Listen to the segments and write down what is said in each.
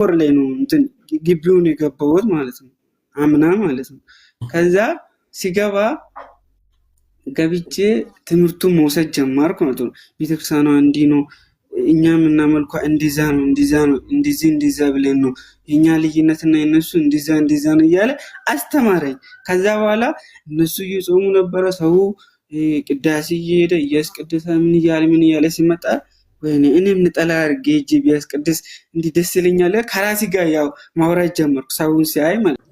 ወር ላይ ነው እንትን ግቢውን የገባሁት ማለት ነው። አምና ማለት ነው። ከዛ ሲገባ ገብቼ ትምህርቱን መውሰድ ጀመርኩ ማለት ነው። ቤተክርስቲያኗ እንዲህ ነው፣ እኛ የምናመልኳ እንዲዛ ነው፣ እንዲዛ ብለን ነው፣ የኛ ልዩነትና የነሱ እንዲዛ ነው እያለ አስተማረኝ። ከዛ በኋላ እነሱ እየጾሙ ነበረ፣ ሰው ቅዳሴ እየሄደ እያስቀደሰ ምን እያለ ሲመጣ ወይኔ እኔም ነጠላ አድርጌ ሂጅ ቢያስቀድስ እንዲህ ደስ ይለኛል። ከራሴ ጋር ያው ማውራት ጀመርኩ፣ ሰውን ሲያይ ማለት ነው።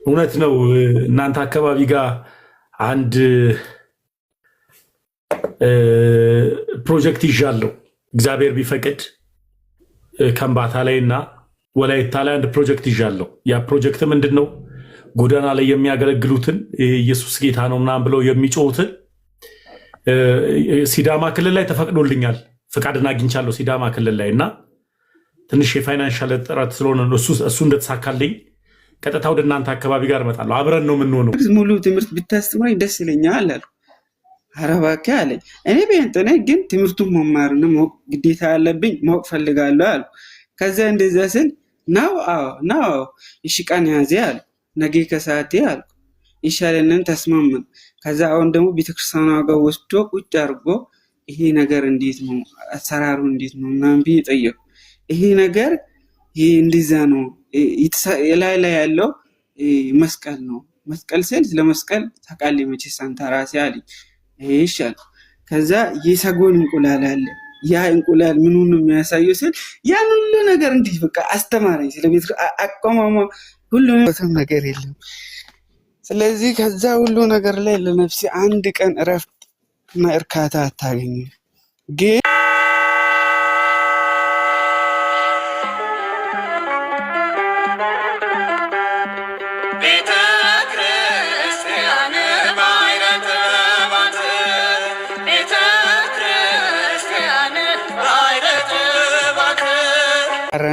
እውነት ነው። እናንተ አካባቢ ጋር አንድ ፕሮጀክት ይዣለሁ እግዚአብሔር ቢፈቅድ ከምባታ ላይ እና ወላይታ ላይ አንድ ፕሮጀክት ይዣለሁ። ያ ፕሮጀክት ምንድን ነው? ጎዳና ላይ የሚያገለግሉትን ኢየሱስ ጌታ ነው ምናምን ብለው የሚጮሁትን ሲዳማ ክልል ላይ ተፈቅዶልኛል፣ ፍቃድን አግኝቻለሁ ሲዳማ ክልል ላይ እና ትንሽ የፋይናንሻል ጥረት ስለሆነ እሱ እንደተሳካልኝ ቀጥታ ወደ እናንተ አካባቢ ጋር እመጣለሁ። አብረን ነው የምንሆነው። ሙሉ ትምህርት ብታስተምረኝ ደስ ይለኛል አሉ። ኧረ እባክህ አለኝ። እኔ በእንተኔ ግን ትምህርቱን መማርና ማወቅ ግዴታ ያለብኝ ማወቅ ፈልጋለሁ አሉ። ከዛ እንደዛ ስል ናው እሺ ቀን ያዜ አሉ። ነገ ከሰዓቴ አሉ። ይሻለንን ተስማማን። ከዛ አሁን ደግሞ ቤተክርስቲያኗ ጋር ወስዶ ቁጭ አድርጎ ይሄ ነገር እንዴት ነው አሰራሩ እንዴት ነው ምናምን ብዬ ጠየቁ። ይሄ ነገር ይሄ እንደዛ ነው ላይ ያለው መስቀል ነው። መስቀል ስል ስለመስቀል ታውቃለህ መቼስ አንተ ራስህ አለኝ። ይሻል ከዛ የሰጎን እንቁላል አለ። ያ እንቁላል ምኑን ነው የሚያሳየው ስል ያን ሁሉ ነገር እንዲህ በቃ አስተማረኝ። ስለቤት አቋማማ ሁሉንም ነገር የለም። ስለዚህ ከዛ ሁሉ ነገር ላይ ለነፍሴ አንድ ቀን እረፍት እና እርካታ አታገኝም ግን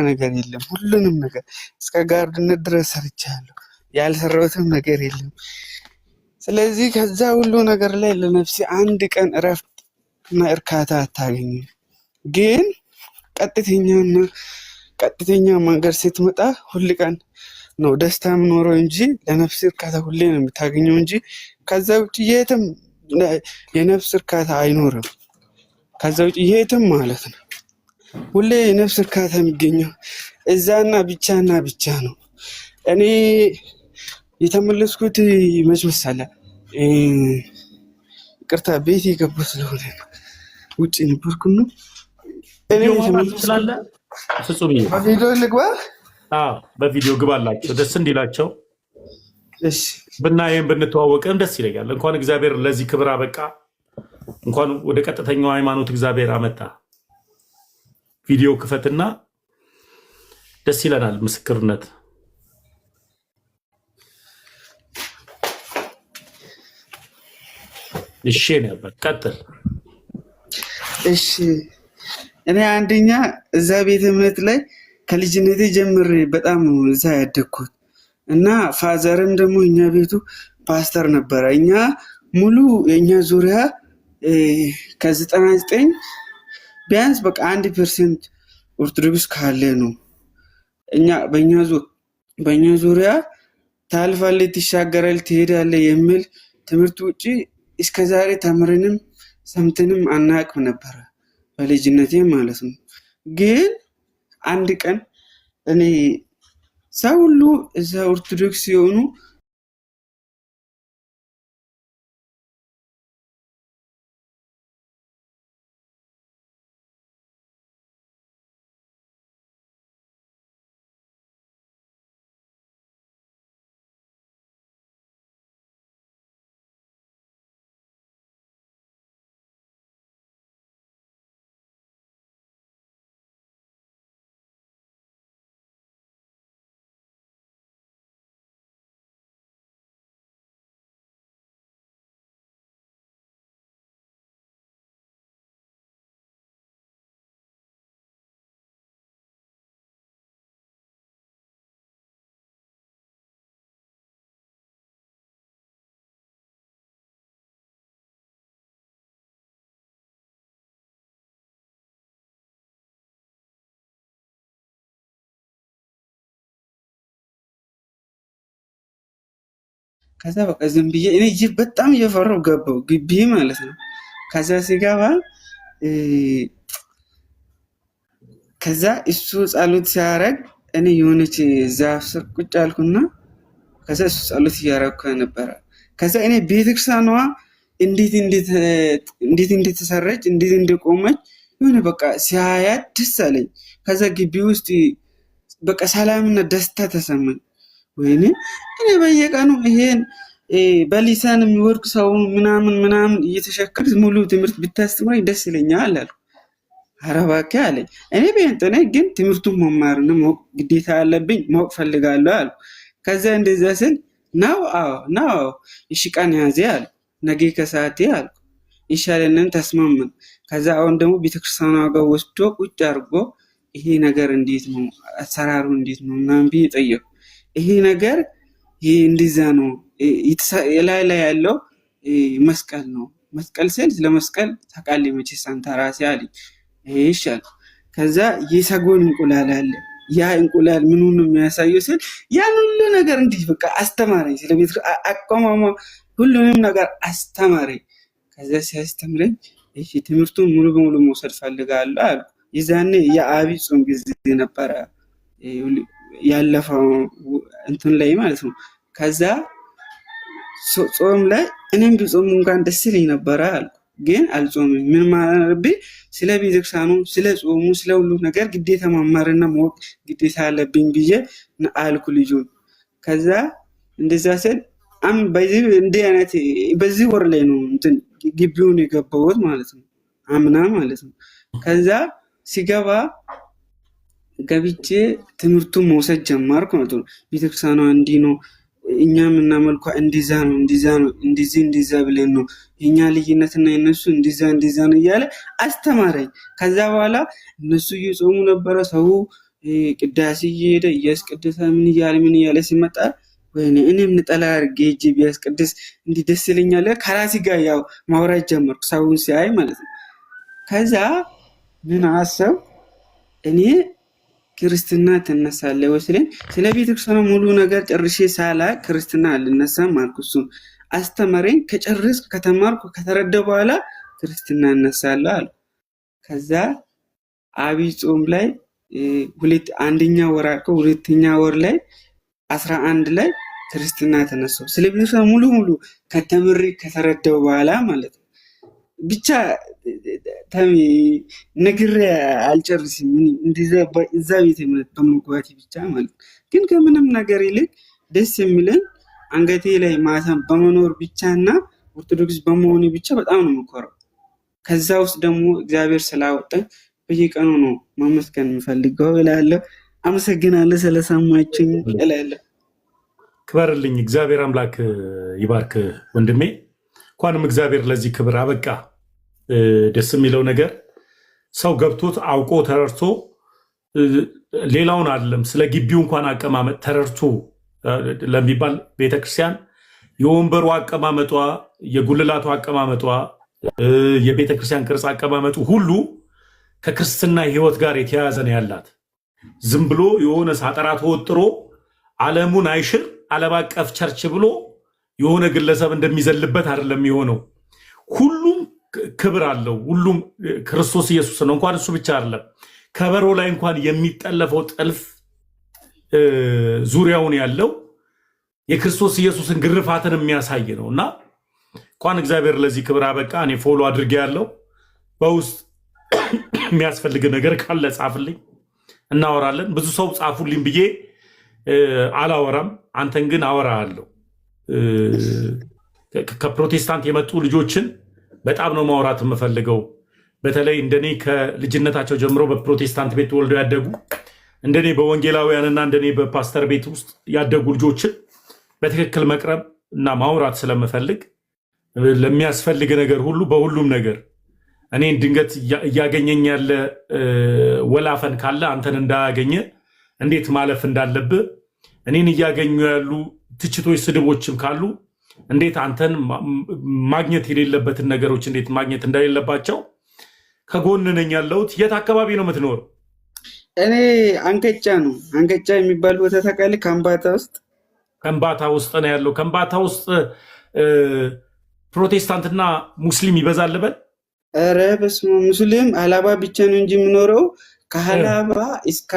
ነገር የለም። ሁሉንም ነገር እስከ ጋርድነት ድረስ ሰርቻለሁ። ያልሰራሁትም ነገር የለም። ስለዚህ ከዛ ሁሉ ነገር ላይ ለነፍሴ አንድ ቀን እረፍት እና እርካታ አታገኝም ግን ቀጥተኛ መንገድ ስትመጣ ሁል ቀን ነው ደስታ የምኖረው እንጂ ለነፍስ እርካታ ሁሌ ነው የምታገኘው እንጂ ከዛ ውጭ የትም የነፍስ እርካታ አይኖርም። ከዛ ውጭ የትም ማለት ነው ሁሌ የነፍስ እርካታ የሚገኘው እዛና ብቻ ነው። እኔ የተመለስኩት መች መሰለህ? ይቅርታ ቤት የገባሁ ስለሆነ ውጭ ነበርኩ ነው። እኔ የተመለስኩት ፍጹም በቪዲዮ ልግባ? አዎ በቪዲዮ ግባላቸው ደስ እንዲላቸው። እሺ ብናየም ብንተዋወቅም ደስ ይለኛል። እንኳን እግዚአብሔር ለዚህ ክብር አበቃ። እንኳን ወደ ቀጥተኛው ሃይማኖት እግዚአብሔር አመጣ። ቪዲዮ ክፈትና ደስ ይለናል። ምስክርነት እሺ ነበር። ቀጥል። እሺ እኔ አንደኛ እዛ ቤተ እምነት ላይ ከልጅነቴ ጀምሬ በጣም እዛ ያደግኩት እና ፋዘርም ደግሞ እኛ ቤቱ ፓስተር ነበረ። እኛ ሙሉ የኛ ዙሪያ ከ99 ቢያንስ በቃ 1% ኦርቶዶክስ ካለ ነው። እኛ በእኛ ዙሪያ ታልፋለህ፣ ትሻገራለህ፣ ትሄዳለህ የሚል ትምህርት ውጪ እስከዛሬ ተምረንም ሰምተንም አናውቅም ነበረ በልጅነቴ ማለት ነው። ግን አንድ ቀን እኔ ሰው ሁሉ እዛ ኦርቶዶክስ የሆኑ ከዛ በቃ ዝም ብዬ እኔ በጣም እየፈራሁ ገባሁ ግቢ ማለት ነው። ከዛ ሲገባ ከዛ እሱ ጸሎት ሲያረግ እኔ የሆነች ዛፍ ስር ቁጭ አልኩና ከዛ እሱ ጸሎት እያረግኩ ነበረ። ከዛ እኔ ቤተክርስቲያኗ እንዴት እንደተሰራች እንዴት እንደቆመች የሆነ በቃ ሲያያት ደስ አለኝ። ከዛ ግቢ ውስጥ በቃ ሰላምና ደስታ ተሰማኝ። ወይኔ እኔ በየቀኑ ይሄን በሊሳን የሚወድቅ ሰው ምናምን እየተሸከርክ ሙሉ ትምህርት ብታስተምረኝ ደስ ይለኛል አልኩ። ኧረ እባክህ አለኝ። እኔ በእንተኔ ግን ትምህርቱን መማርና ማወቅ ግዴታ አለብኝ ማወቅ ፈልጋለሁ አልኩ። ከዛ እንደዛ ስል ናው እሺ ቀን ያዜ አለ ነገ ከሰዓቴ አልኩ። ይሻለንን ተስማማን። ከዛ አሁን ደግሞ ቤተክርስቲያኗ ጋር ወስዶ ቁጭ አድርጎ ይሄ ነገር እንዴት ነው አሰራሩ እንዴት ነው ምናምን ብዬ ጠየቅኩ። ይሄ ነገር ይሄ እንደዛ ነው ላይ ያለው መስቀል ነው። መስቀል ስል ስለመስቀል ታውቃለህ መቼስ አንተ ራስህ አለኝ። ይሻል ከዛ የሰጎን እንቁላል አለ ያ እንቁላል ምኑን ነው የሚያሳየው ስል ያን ሁሉ ነገር እንዴት በቃ አስተማረኝ። ስለቤት አቋማማ ሁሉንም ነገር አስተማረኝ። ከዛ ሲያስተምረኝ እሺ ትምህርቱን ሙሉ በሙሉ መውሰድ ፈልጋለሁ አልኩ። ይዛኔ የአብይ ጾም ጊዜ ነበረ ያለፈው እንትን ላይ ማለት ነው። ከዛ ጾም ላይ እኔም ቢጾም እንኳን ደስ ይለኝ ነበረ አልኩ። ግን አልጾምም። ምን ማረብ ስለ ቤተክርስቲያኑ ስለ ጾሙ ስለ ሁሉ ነገር ግዴታ መማርና ማወቅ ግዴታ አለብኝ ብዬ አልኩ ልጁን። ከዛ እንደዛ ስል በዚህ ወር ላይ ነው እንትን ግቢውን የገባሁት ማለት ነው፣ አምና ማለት ነው። ከዛ ሲገባ ገብቼ ትምህርቱን መውሰድ ጀመርኩ ማለት ነው። ቤተክርስቲያኗ እንዲህ ነው እኛ የምናመልኳ እንዲዛ ነው እንዲዛ ብለን ነው የኛ ልዩነትና የነሱ እንዲዛ ነው እያለ አስተማረኝ። ከዛ በኋላ እነሱ እየጾሙ ነበረ፣ ሰው ቅዳሴ እየሄደ እያስቀደሰ ምን እያለ ሲመጣ ወይኔ እኔም ነጠላ አድርጌ ሂጅ ቢያስቀድስ እንዲህ ደስ ይለኛል። ከራሴ ጋር ያው ማውራት ጀመርኩ ሰውን ሲያይ ማለት ነው። ከዛ ምን አሰብ እኔ ክርስትና ትነሳለህ ወስለኝ ስለ ቤተክርስቲያኑ ሙሉ ነገር ጨርሼ ሳላ ክርስትና አልነሳም አልኩ። እሱም አስተማረኝ። ከጨረስኩ ከተማርኩ ከተረዳ በኋላ ክርስትና እነሳለሁ አለ። ከዛ አብይ ጾም ላይ አንደኛ ወር አልከው ሁለተኛ ወር ላይ 11 ላይ ክርስትና ተነሳው። ስለ ቤተክርስቲያኑ ሙሉ ከተምሪ ከተረዳው በኋላ ማለት ነው። ብቻ ተሚ ነግሬ አልጨርስም። እዛ ቤት በመግባቴ ብቻ ማለት ግን ከምንም ነገር ይልቅ ደስ የሚለኝ አንገቴ ላይ ማተም በመኖር ብቻና ኦርቶዶክስ በመሆኔ ብቻ በጣም ነው የምኮራው። ከዛ ውስጥ ደግሞ እግዚአብሔር ስላወጣኝ በየቀኑ ነው ማመስገን የምፈልገው እላለሁ። አመሰግናለሁ ስለሰማችኝ እላለሁ። ክበርልኝ። እግዚአብሔር አምላክ ይባርክ ወንድሜ። እንኳንም እግዚአብሔር ለዚህ ክብር አበቃ። ደስ የሚለው ነገር ሰው ገብቶት አውቆ ተረድቶ ሌላውን አይደለም ስለ ግቢው እንኳን አቀማመጥ ተረድቶ ለሚባል ቤተክርስቲያን የወንበሩ አቀማመጧ፣ የጉልላቱ አቀማመጧ፣ የቤተክርስቲያን ቅርጽ አቀማመጡ ሁሉ ከክርስትና ሕይወት ጋር የተያያዘ ነው ያላት። ዝም ብሎ የሆነ ሳጠራ ተወጥሮ ዓለሙን አይሽር ዓለም አቀፍ ቸርች ብሎ የሆነ ግለሰብ እንደሚዘልበት አይደለም የሆነው። ሁሉም ክብር አለው። ሁሉም ክርስቶስ ኢየሱስ ነው። እንኳን እሱ ብቻ አይደለም ከበሮ ላይ እንኳን የሚጠለፈው ጥልፍ ዙሪያውን ያለው የክርስቶስ ኢየሱስን ግርፋትን የሚያሳይ ነው እና እንኳን እግዚአብሔር ለዚህ ክብር አበቃ። እኔ ፎሎ አድርጌ ያለው በውስጥ የሚያስፈልግ ነገር ካለ ጻፍልኝ፣ እናወራለን። ብዙ ሰው ጻፉልኝ ብዬ አላወራም፣ አንተን ግን አወራለሁ። ከፕሮቴስታንት የመጡ ልጆችን በጣም ነው ማውራት የምፈልገው። በተለይ እንደኔ ከልጅነታቸው ጀምሮ በፕሮቴስታንት ቤት ወልደው ያደጉ እንደኔ በወንጌላውያንና እንደኔ በፓስተር ቤት ውስጥ ያደጉ ልጆችን በትክክል መቅረብ እና ማውራት ስለምፈልግ ለሚያስፈልግ ነገር ሁሉ በሁሉም ነገር እኔን ድንገት እያገኘኝ ያለ ወላፈን ካለ አንተን እንዳያገኘ እንዴት ማለፍ እንዳለብህ፣ እኔን እያገኙ ያሉ ትችቶች፣ ስድቦችም ካሉ እንዴት አንተን ማግኘት የሌለበትን ነገሮች እንዴት ማግኘት እንደሌለባቸው ከጎን ነኝ ያለሁት። የት አካባቢ ነው የምትኖረው? እኔ አንገጫ ነው። አንገጫ የሚባል ቦታ ታውቃለህ? ከምባታ ውስጥ ከምባታ ውስጥ ነው ያለው። ከምባታ ውስጥ ፕሮቴስታንትና ሙስሊም ይበዛል ልበል? ኧረ በስመ አብ ሙስሊም ሀላባ ብቻ ነው እንጂ የምኖረው ከሀላባ እስከ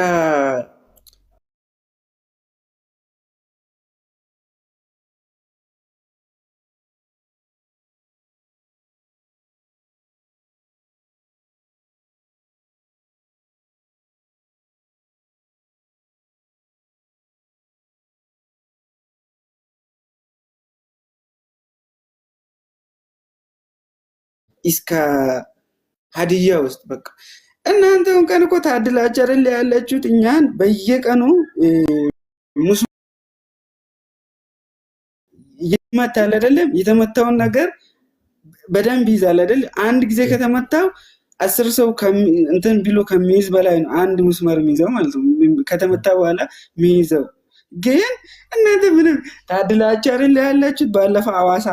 እስከ ሀዲያ ውስጥ በቃ እናንተ እንኳን እኮ ታድላችሁ አይደል ያላችሁት። እኛን በየቀኑ ሙስሊም ይመታል አይደለም? የተመታውን ነገር በደንብ ይዛል አይደል? አንድ ጊዜ ከተመታው 10 ሰው እንትን ብሎ ከሚይዝ በላይ ነው አንድ መስመር የሚይዘው ማለት ነው። ከተመታ በኋላ የሚይዘው ግን እናንተ ምንም ታድላችሁ አይደል ያላችሁት። ባለፈው ሐዋሳ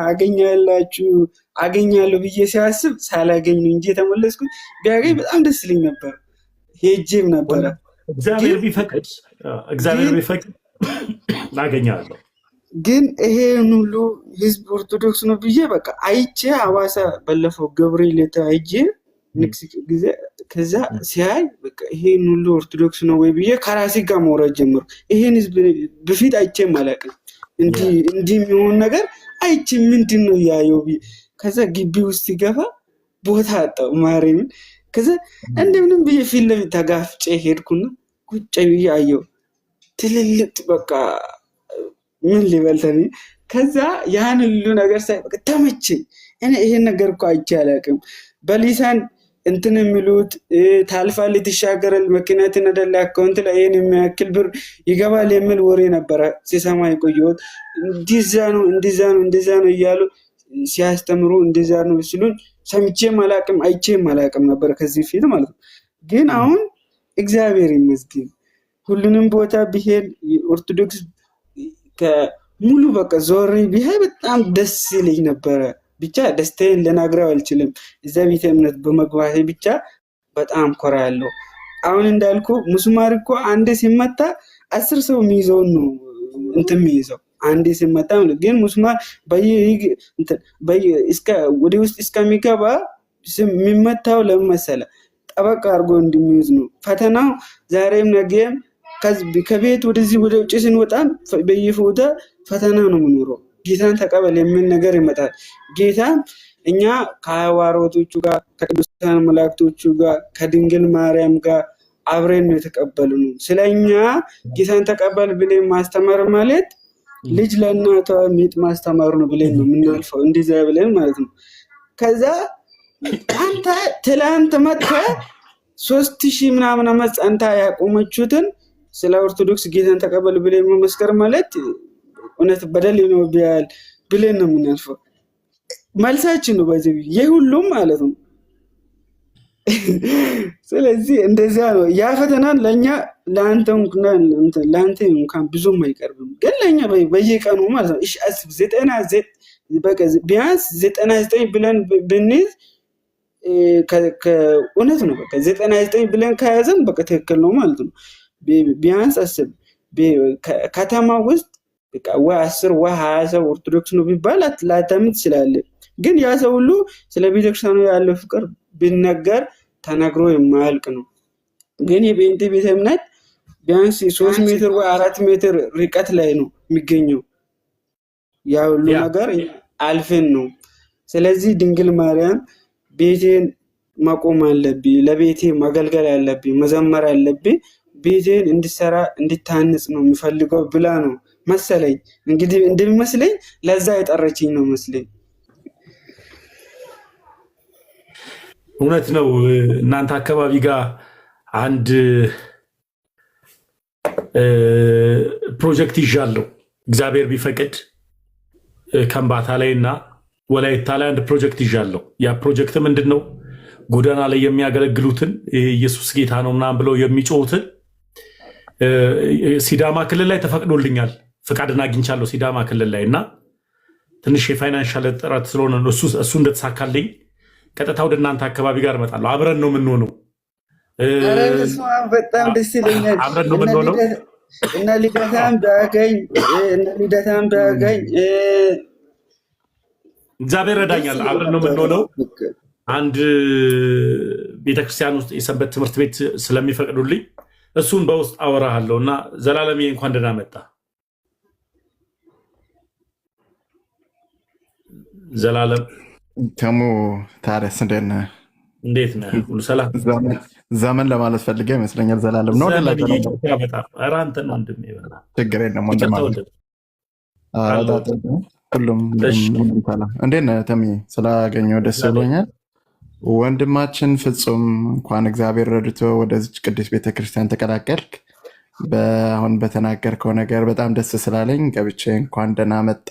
አገኛለሁ ብዬ ሲያስብ ሳላገኝ ነው እንጂ የተመለስኩት። ቢያገኝ በጣም ደስ ይለኝ ነበር፣ ሄጄም ነበረ። እግዚአብሔር ቢፈቅድ ላገኛለሁ። ግን ይሄን ሁሉ ህዝብ ኦርቶዶክስ ነው ብዬ በቃ አይቼ ሐዋሳ ባለፈው ገብርኤል አይቼ ንክስ ጊዜ ከዛ ሲያይ በቃ ይሄን ሁሉ ኦርቶዶክስ ነው ወይ ብዬ ከራሴ ጋር መውረድ ጀምሩ። ይሄን ህዝብ በፊት አይቼም አላውቅም። እንዲህ የሚሆን ነገር አይቼ ምንድን ነው ያየው። ከዛ ግቢ ውስጥ ሲገባ ቦታ አጣው ማርያምን። ከዛ እንደምንም ብዬ ፊት ለፊት ተጋፍጬ ሄድኩና ቁጭ ብዬ አየው። ትልልቅ በቃ ምን ሊበልተኝ። ከዛ ያን ሁሉ ነገር ሳይ በቃ ተመቸኝ። እኔ ይሄን ነገር እኮ አይቼ አላውቅም። በሊሳን እንትን የሚሉት ታልፋለህ፣ ትሻገራለህ፣ መኪና ትነዳለህ፣ አካውንት ላይ ይሄን የሚያክል ብር ይገባል የሚል ወሬ ነበረ ሲሰማ የቆየሁት። እንደዛ ነው እያሉ ሲያስተምሩ እንደዛ ነው ሲሉኝ ሰምቼም አላውቅም አይቼም አላውቅም ነበር ከዚህ ፊት ማለት ነው። ግን አሁን እግዚአብሔር ይመስገን ሁሉንም ቦታ ቢሄድ ኦርቶዶክስ ከሙሉ በቃ ዞሬ ቢሄድ በጣም ደስ ይለኝ ነበረ። ብቻ ደስታዬን ልነግረው አልችልም። እዛ ቤተ እምነት በመግባቴ ብቻ በጣም ኮራ ያለው። አሁን እንዳልኩ ሙስማር እኮ አንዴ ሲመታ 10 ሰው የሚይዘውን ነው እንትን የሚይዘው አንዴ ሲመታ። ግን ሙስማር ወደ ውስጥ እስከሚገባ የሚመታው ለምን መሰለህ? ጠበቅ አድርጎ እንደሚይዝ ነው። ፈተናው ዛሬም ነገም ከቤት ወደዚህ ወደ ውጭ ስንወጣም በየፎታ ፈተና ነው የምኖረው። ጌታን ተቀበል የሚል ነገር ይመጣል። ጌታን እኛ ከሐዋርያቶቹ ጋር ከቅዱሳን መላእክቶቹ ጋር ከድንግል ማርያም ጋር አብረን ነው የተቀበልነው። ስለኛ ጌታን ተቀበል ብለን ማስተማር ማለት ልጅ ለእናቷ ሚጥ ማስተማር ነው ብለን ነው የምናልፈው። እንደዛ ብለን ማለት ነው። ከዛ አንተ ትላንት መጥተህ 3000 ምናምን ዓመት አንተ ያቆመችሁትን ስለ ኦርቶዶክስ ጌታን ተቀበል ብለን መመስከር ማለት እውነት በደል ነው ብለን ነው የምናልፈው። መልሳችን ነው በዚህ የሁሉም ማለት ነው። ስለዚህ እንደዚያ ነው። ያ ፈተናን ለእኛ ለአንተ እንኳን ብዙም አይቀርብም፣ ግን ለእኛ በየቀኑ ማለት ነው። እሺ አስብ 99 ቢያንስ 99 ብለን ብንይዝ እውነት ነው። በቃ 99 ብለን ከያዘን በቃ ትክክል ነው ማለት ነው። ቢያንስ አስብ ከተማ ውስጥ በቃ ወይ 10 ወይ 20 ሰው ኦርቶዶክስ ነው ቢባል ላታምን ትችላለህ። ግን ያ ሰው ሁሉ ስለ ቤተክርስቲያኑ ያለው ፍቅር ቢነገር ተነግሮ የማያልቅ ነው። ግን የጴንጤ ቤተ እምነት ቢያንስ 3 ሜትር ወይ 4 ሜትር ርቀት ላይ ነው የሚገኘው። ያ ሁሉ ነገር አልፈን ነው። ስለዚህ ድንግል ማርያም ቤቴን ማቆም አለብኝ፣ ለቤቴ ማገልገል አለብኝ፣ መዘመር አለብኝ፣ ቤቴን እንድሰራ እንድታንጽ ነው የሚፈልገው ብላ ነው መሰለኝ። እንግዲህ እንደሚመስለኝ ለዛ የጠረችኝ ነው መስለኝ። እውነት ነው። እናንተ አካባቢ ጋር አንድ ፕሮጀክት ይዣለሁ እግዚአብሔር ቢፈቅድ ከምባታ ላይ እና ወላይታ ላይ አንድ ፕሮጀክት ይዣለሁ። ያ ፕሮጀክት ምንድን ነው? ጎዳና ላይ የሚያገለግሉትን ኢየሱስ ጌታ ነው ምናምን ብለው የሚጮሁትን ሲዳማ ክልል ላይ ተፈቅዶልኛል፣ ፍቃድን አግኝቻለሁ ሲዳማ ክልል ላይ እና ትንሽ የፋይናንሻል ጥረት ስለሆነ እሱ እንደተሳካልኝ ቀጥታ ወደ እናንተ አካባቢ ጋር እመጣለሁ። አብረን ነው የምንሆነው። በጣም ደስ ይለኛል። አብረን ነው የምንሆነው። እነ ልደታም ቢያገኝ እግዚአብሔር ረዳኛል። አብረን ነው የምንሆነው። አንድ ቤተክርስቲያን ውስጥ የሰንበት ትምህርት ቤት ስለሚፈቅዱልኝ እሱን በውስጥ አወራሃለሁ እና ዘላለሜ እንኳን ደህና መጣ። ዘላለም ተሙ ታዲያስ እንዴት ነህ? ሁሉ ሰላም? ዘመን ለማለት ፈልጌ ይመስለኛል። ዘላለም ነው ችግር የለም ሁሉም ሰላም። እንዴት ነህ ተሚ? ስላገኘሁ ደስ ብሎኛል። ወንድማችን ፍጹም እንኳን እግዚአብሔር ረድቶ ወደዚች ቅዱስ ቤተክርስቲያን ተቀላቀልክ። አሁን በተናገርከው ነገር በጣም ደስ ስላለኝ ገብቼ እንኳን ደህና መጣ፣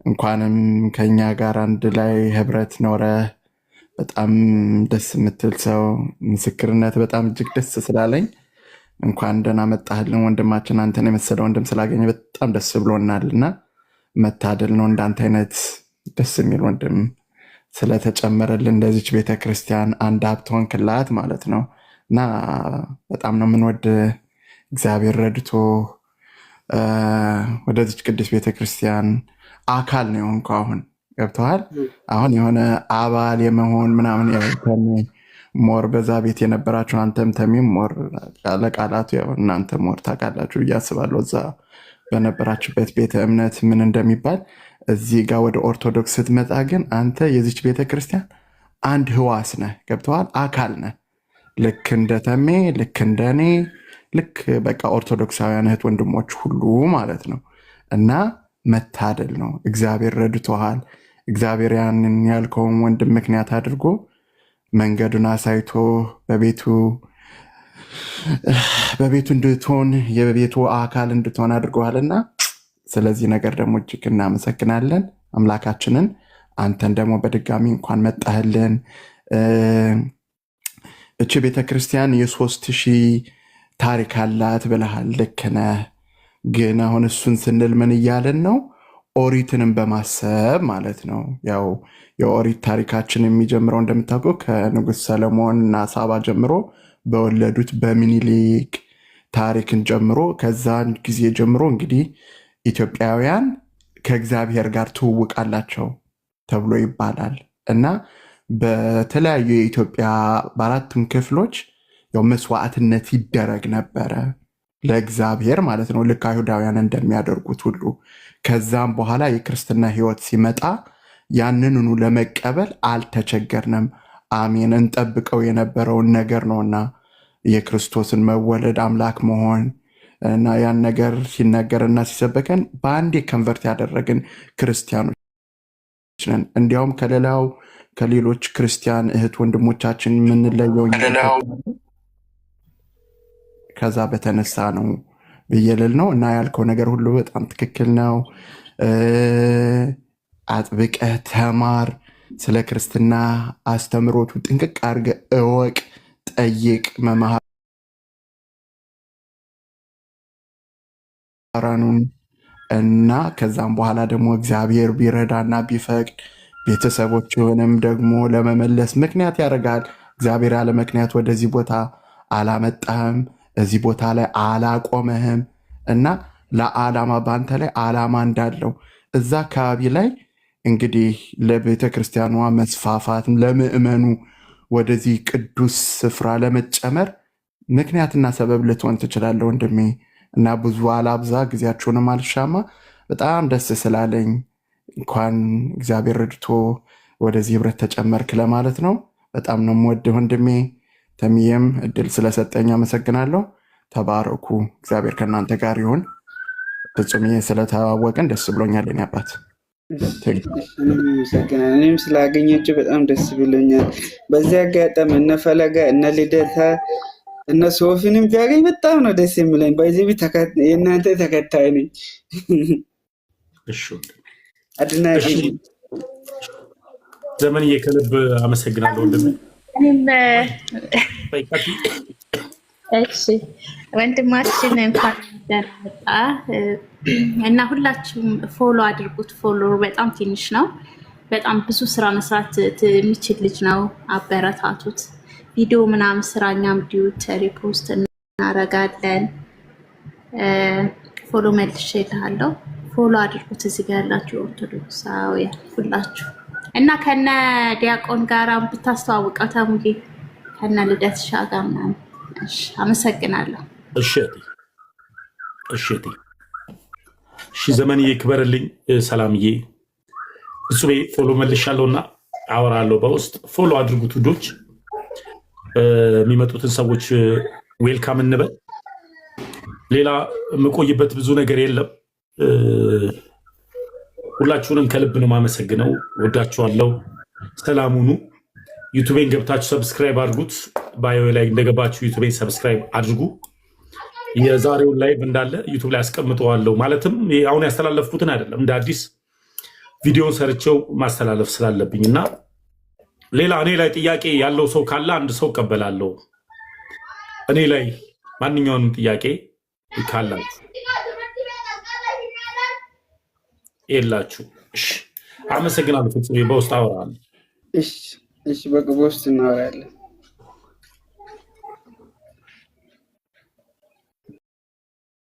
እንኳንም ከኛ ጋር አንድ ላይ ህብረት ኖረ። በጣም ደስ የምትል ሰው ምስክርነት በጣም እጅግ ደስ ስላለኝ እንኳን ደህና መጣህልን ወንድማችን። አንተን የመሰለ ወንድም ስላገኘ በጣም ደስ ብሎናል እና መታደል ነው እንዳንተ አይነት ደስ የሚል ወንድም ስለተጨመረልን እንደዚች ቤተክርስቲያን አንድ ሀብት ሆንክላት ማለት ነው እና በጣም ነው የምንወድ። እግዚአብሔር ረድቶ ወደዚች ቅዱስ ቤተክርስቲያን አካል ነው የሆንኩ። አሁን ገብተዋል። አሁን የሆነ አባል የመሆን ምናምን ሞር በዛ ቤት የነበራችሁ አንተም ተሚም ሞር ለቃላቱ እናንተ ሞር ታውቃላችሁ ብዬ አስባለሁ። እዛ በነበራችሁበት ቤተ እምነት ምን እንደሚባል። እዚህ ጋር ወደ ኦርቶዶክስ ስትመጣ ግን አንተ የዚች ቤተክርስቲያን አንድ ህዋስ ነህ። ገብተዋል። አካል ነህ። ልክ እንደ ተሜ፣ ልክ እንደ እኔ፣ ልክ በቃ ኦርቶዶክሳውያን እህት ወንድሞች ሁሉ ማለት ነው እና መታደል ነው። እግዚአብሔር ረድቶሃል። እግዚአብሔር ያንን ያልከውን ወንድም ምክንያት አድርጎ መንገዱን አሳይቶ በቤቱ እንድትሆን የቤቱ አካል እንድትሆን አድርገዋልና ስለዚህ ነገር ደግሞ እጅግ እናመሰግናለን አምላካችንን። አንተን ደግሞ በድጋሚ እንኳን መጣህልን። እቺ ቤተክርስቲያን የ3000 ታሪክ አላት ብለሃል። ልክ ነህ። ግን አሁን እሱን ስንል ምን እያለን ነው? ኦሪትንም በማሰብ ማለት ነው። ያው የኦሪት ታሪካችን የሚጀምረው እንደምታውቀው ከንጉሥ ሰለሞን እና ሳባ ጀምሮ በወለዱት በሚኒሊክ ታሪክን ጀምሮ ከዛን ጊዜ ጀምሮ እንግዲህ ኢትዮጵያውያን ከእግዚአብሔር ጋር ትውውቅ አላቸው ተብሎ ይባላል እና በተለያዩ የኢትዮጵያ በአራቱም ክፍሎች ያው መስዋዕትነት ይደረግ ነበረ ለእግዚአብሔር ማለት ነው፣ ልክ አይሁዳውያን እንደሚያደርጉት ሁሉ። ከዛም በኋላ የክርስትና ሕይወት ሲመጣ ያንንኑ ለመቀበል አልተቸገርንም። አሜን። እንጠብቀው የነበረውን ነገር ነውና የክርስቶስን መወለድ አምላክ መሆን እና ያን ነገር ሲነገርና ሲሰበከን በአንዴ ከንቨርት ያደረግን ክርስቲያኖች ነን። እንዲያውም ከሌሎች ክርስቲያን እህት ወንድሞቻችን የምንለየው ከዛ በተነሳ ነው ብዬልል ነው እና ያልከው ነገር ሁሉ በጣም ትክክል ነው። አጥብቀህ ተማር፣ ስለ ክርስትና አስተምሮቱ ጥንቅቅ አድርገህ እወቅ፣ ጠይቅ መምህራኑን እና ከዛም በኋላ ደግሞ እግዚአብሔር ቢረዳና ቢፈቅድ ቤተሰቦችንም ደግሞ ለመመለስ ምክንያት ያደርጋል። እግዚአብሔር ያለ ምክንያት ወደዚህ ቦታ አላመጣህም፣ እዚህ ቦታ ላይ አላቆመህም እና ለዓላማ በአንተ ላይ ዓላማ እንዳለው እዛ አካባቢ ላይ እንግዲህ ለቤተ ክርስቲያኗ መስፋፋት ለምእመኑ ወደዚህ ቅዱስ ስፍራ ለመጨመር ምክንያትና ሰበብ ልትሆን ትችላለህ ወንድሜ እና ብዙ አላብዛ፣ ጊዜያችሁንም አልሻማ። በጣም ደስ ስላለኝ እንኳን እግዚአብሔር ረድቶ ወደዚህ ህብረት ተጨመርክ ለማለት ነው። በጣም ነው የምወድህ ወንድሜ። ተሚየም እድል ስለሰጠኝ አመሰግናለሁ። ተባረኩ። እግዚአብሔር ከእናንተ ጋር ይሁን። ፍጹምዬ ስለተዋወቅን ደስ ብሎኛል የኔ አባት። እኔም ስላገኘችው በጣም ደስ ብሎኛል። በዚህ አጋጣሚ እነ ፈለገ እነ ልደታ እነ ሶፊንም ቢያገኝ በጣም ነው ደስ የሚለኝ። በዚህ የእናንተ ተከታይ ነኝ፣ አድናቂ። ዘመንዬ ከልብ አመሰግናለሁ ወንድሜ። እሺ ወንድማችን እንኳን ደህና መጣ እና ሁላችሁም ፎሎ አድርጉት። ፎሎ በጣም ትንሽ ነው፣ በጣም ብዙ ስራ መስራት የሚችል ልጅ ነው። አበረታቱት። ቪዲዮ ምናምን ስራ እኛም ዲዩት ሪፖስት እናረጋለን ፎሎ መልሼ እልሃለሁ። ፎሎ አድርጉት እዚህ ጋር ያላችሁ ኦርቶዶክሳውያን ሁላችሁ እና ከነ ዲያቆን ጋር ብታስተዋውቀው ተሙጌ ከነ ልደት ሻጋ ምናምን። እሺ አመሰግናለሁ። እሺ ዘመንዬ ክበርልኝ። ሰላምዬ እሱቤ ፎሎ መልሻለሁና አወራለሁ በውስጥ ፎሎ አድርጉት ውዶች። የሚመጡትን ሰዎች ዌልካም እንበል። ሌላ የምቆይበት ብዙ ነገር የለም። ሁላችሁንም ከልብ ነው የማመሰግነው። ወዳችኋለሁ። ሰላም ሁኑ። ዩቲዩቤን ገብታችሁ ሰብስክራይብ አድርጉት። ባዮ ላይ እንደገባችሁ ዩቲዩቤን ሰብስክራይብ አድርጉ። የዛሬውን ላይቭ እንዳለ ዩቲዩብ ላይ አስቀምጠዋለሁ። ማለትም አሁን ያስተላለፍኩትን አይደለም፣ እንደ አዲስ ቪዲዮን ሰርቼው ማስተላለፍ ስላለብኝ እና ሌላ እኔ ላይ ጥያቄ ያለው ሰው ካለ አንድ ሰው እቀበላለሁ። እኔ ላይ ማንኛውንም ጥያቄ ካላችሁ የላችሁ። እሺ አመሰግናለሁ። ፍጹም በውስጥ አወራለሁ። እሺ በውስጥ እናወራለን።